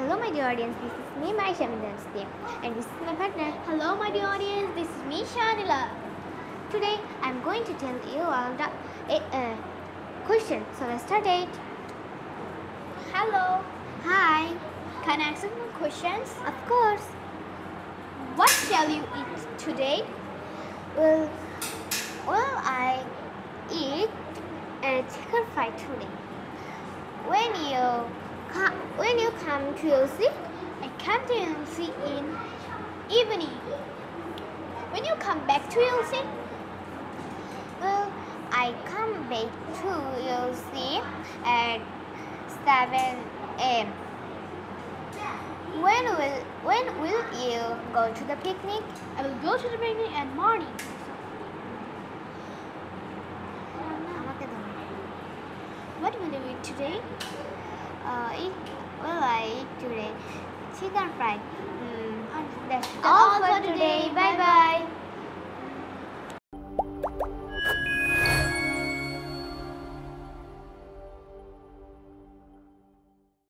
Hello my dear audience, this is me Maisha Midansti, and this is my partner. Hello my dear audience, this is me Shanila. Today I am going to tell you all the question. So let's start it. Hello. Hi. Can I ask some questions? Of course. What shall you eat today? Well, I eat a chicken fry today. When you come to ELC? I come to ELC in evening. When you come back to ELC? Well, I come back to ELC at 7 a.m. When will you go to the picnic? I will go to the picnic at morning. What will you eat today? I eat today chicken fry. That's all all for today. Bye bye.